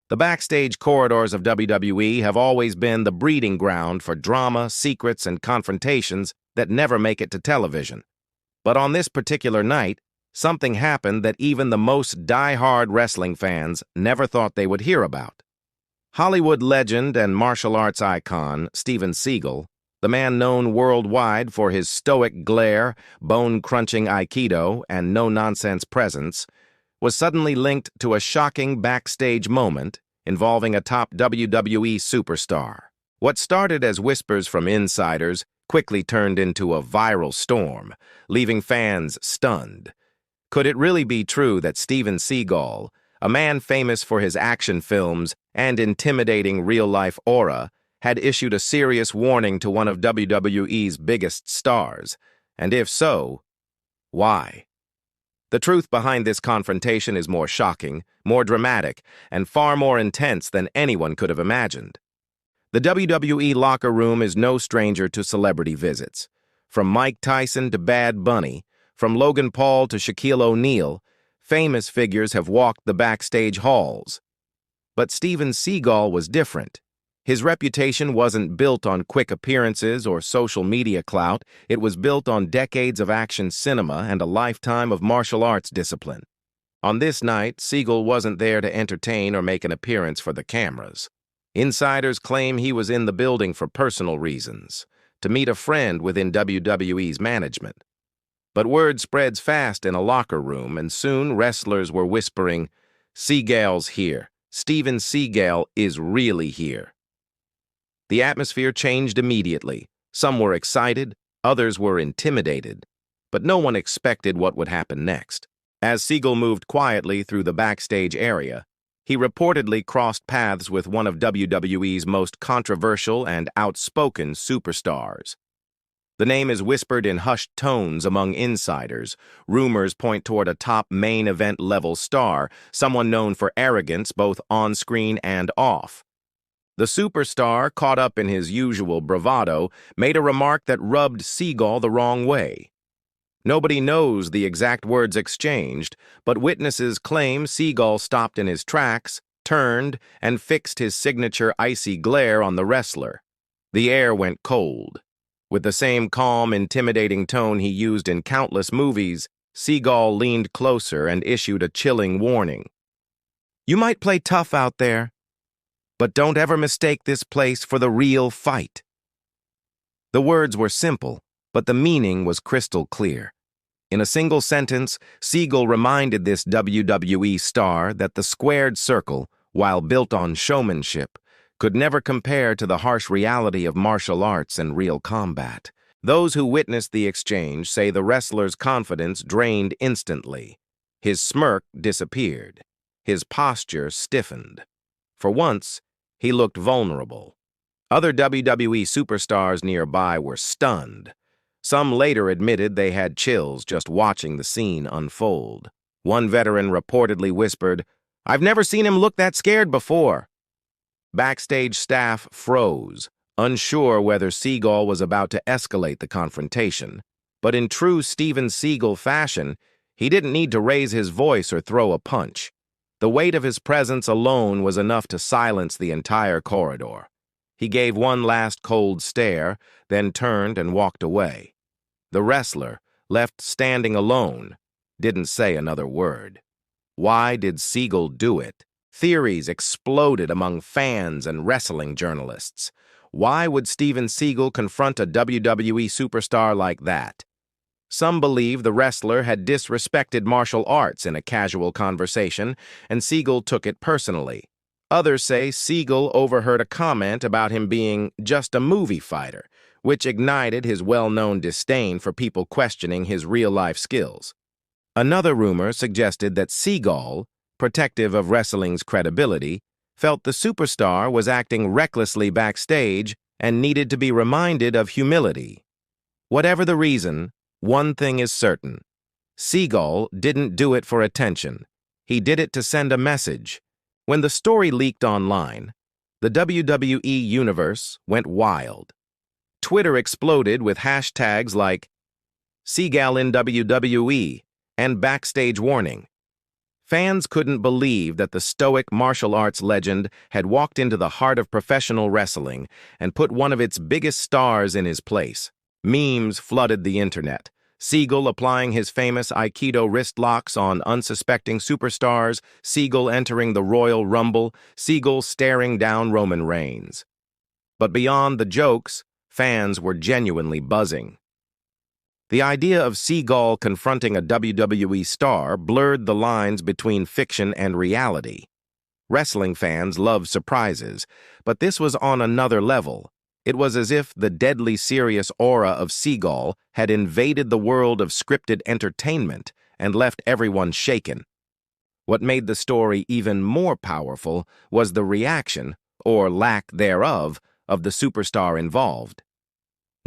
The backstage corridors of WWE have always been the breeding ground for drama, secrets, and confrontations that never make it to television. But on this particular night, something happened that even the most die-hard wrestling fans never thought they would hear about. Hollywood legend and martial arts icon Steven Seagal, the man known worldwide for his stoic glare, bone-crunching aikido, and no-nonsense presence, was suddenly linked to a shocking backstage moment involving a top WWE superstar. What started as whispers from insiders quickly turned into a viral storm, leaving fans stunned. Could it really be true that Steven Seagal, a man famous for his action films and intimidating real-life aura, had issued a serious warning to one of WWE's biggest stars? And if so, why? The truth behind this confrontation is more shocking, more dramatic, and far more intense than anyone could have imagined. The WWE locker room is no stranger to celebrity visits. From Mike Tyson to Bad Bunny, from Logan Paul to Shaquille O'Neal, famous figures have walked the backstage halls. But Steven Seagal was different. His reputation wasn't built on quick appearances or social media clout. It was built on decades of action cinema and a lifetime of martial arts discipline. On this night, Seagal wasn't there to entertain or make an appearance for the cameras. Insiders claim he was in the building for personal reasons, to meet a friend within WWE's management. But word spreads fast in a locker room, and soon wrestlers were whispering, "Seagal's here. Steven Seagal is really here." The atmosphere changed immediately. Some were excited, others were intimidated, but no one expected what would happen next. As Seagal moved quietly through the backstage area, he reportedly crossed paths with one of WWE's most controversial and outspoken superstars. The name is whispered in hushed tones among insiders. Rumors point toward a top main event level star, someone known for arrogance both on-screen and off. The superstar, caught up in his usual bravado, made a remark that rubbed Seagal the wrong way. Nobody knows the exact words exchanged, but witnesses claim Seagal stopped in his tracks, turned, and fixed his signature icy glare on the wrestler. The air went cold. With the same calm, intimidating tone he used in countless movies, Seagal leaned closer and issued a chilling warning. "You might play tough out there, but don't ever mistake this place for the real fight." The words were simple, but the meaning was crystal clear. In a single sentence, Seagal reminded this WWE star that the squared circle, while built on showmanship, could never compare to the harsh reality of martial arts and real combat. Those who witnessed the exchange say the wrestler's confidence drained instantly. His smirk disappeared. His posture stiffened. For once, he looked vulnerable. Other WWE superstars nearby were stunned. Some later admitted they had chills just watching the scene unfold. One veteran reportedly whispered, "I've never seen him look that scared before." Backstage staff froze, unsure whether Seagal was about to escalate the confrontation. But in true Steven Seagal fashion, he didn't need to raise his voice or throw a punch. The weight of his presence alone was enough to silence the entire corridor. He gave one last cold stare, then turned and walked away. The wrestler, left standing alone, didn't say another word. Why did Seagal do it? Theories exploded among fans and wrestling journalists. Why would Steven Seagal confront a WWE superstar like that? Some believe the wrestler had disrespected martial arts in a casual conversation, and Seagal took it personally. Others say Seagal overheard a comment about him being just a movie fighter, which ignited his well-known disdain for people questioning his real-life skills. Another rumor suggested that Seagal, protective of wrestling's credibility, felt the superstar was acting recklessly backstage and needed to be reminded of humility. Whatever the reason, one thing is certain. Seagal didn't do it for attention. He did it to send a message. When the story leaked online, the WWE Universe went wild. Twitter exploded with hashtags like Seagal in WWE and Backstage Warning. Fans couldn't believe that the stoic martial arts legend had walked into the heart of professional wrestling and put one of its biggest stars in his place. Memes flooded the internet. Seagal applying his famous Aikido wrist locks on unsuspecting superstars, Seagal entering the Royal Rumble, Seagal staring down Roman Reigns. But beyond the jokes, fans were genuinely buzzing. The idea of Seagal confronting a WWE star blurred the lines between fiction and reality. Wrestling fans love surprises, but this was on another level. It was as if the deadly serious aura of Seagal had invaded the world of scripted entertainment and left everyone shaken. What made the story even more powerful was the reaction, or lack thereof, of the superstar involved.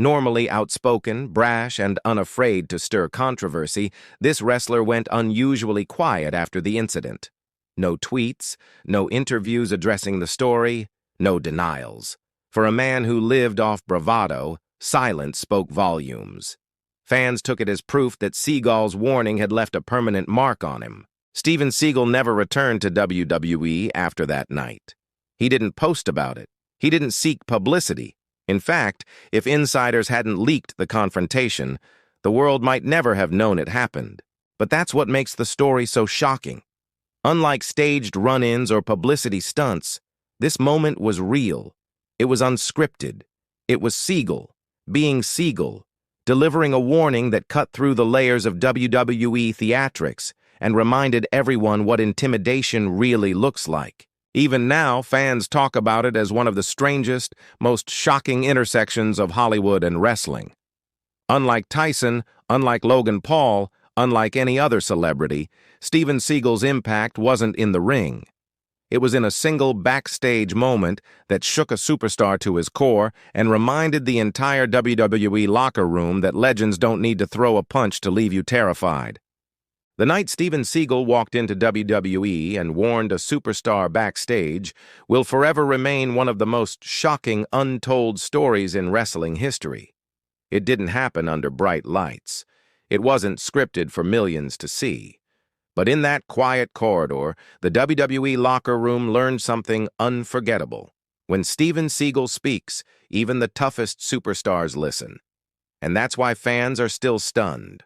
Normally outspoken, brash, and unafraid to stir controversy, this wrestler went unusually quiet after the incident. No tweets, no interviews addressing the story, no denials. For a man who lived off bravado, silence spoke volumes. Fans took it as proof that Seagal's warning had left a permanent mark on him. Steven Seagal never returned to WWE after that night. He didn't post about it. He didn't seek publicity. In fact, if insiders hadn't leaked the confrontation, the world might never have known it happened. But that's what makes the story so shocking. Unlike staged run-ins or publicity stunts, this moment was real. It was unscripted. It was Seagal, being Seagal, delivering a warning that cut through the layers of WWE theatrics and reminded everyone what intimidation really looks like. Even now, fans talk about it as one of the strangest, most shocking intersections of Hollywood and wrestling. Unlike Tyson, unlike Logan Paul, unlike any other celebrity, Steven Seagal's impact wasn't in the ring. It was in a single backstage moment that shook a superstar to his core and reminded the entire WWE locker room that legends don't need to throw a punch to leave you terrified. The night Steven Seagal walked into WWE and warned a superstar backstage will forever remain one of the most shocking untold stories in wrestling history. It didn't happen under bright lights. It wasn't scripted for millions to see. But in that quiet corridor, the WWE locker room learned something unforgettable. When Steven Seagal speaks, even the toughest superstars listen. And that's why fans are still stunned.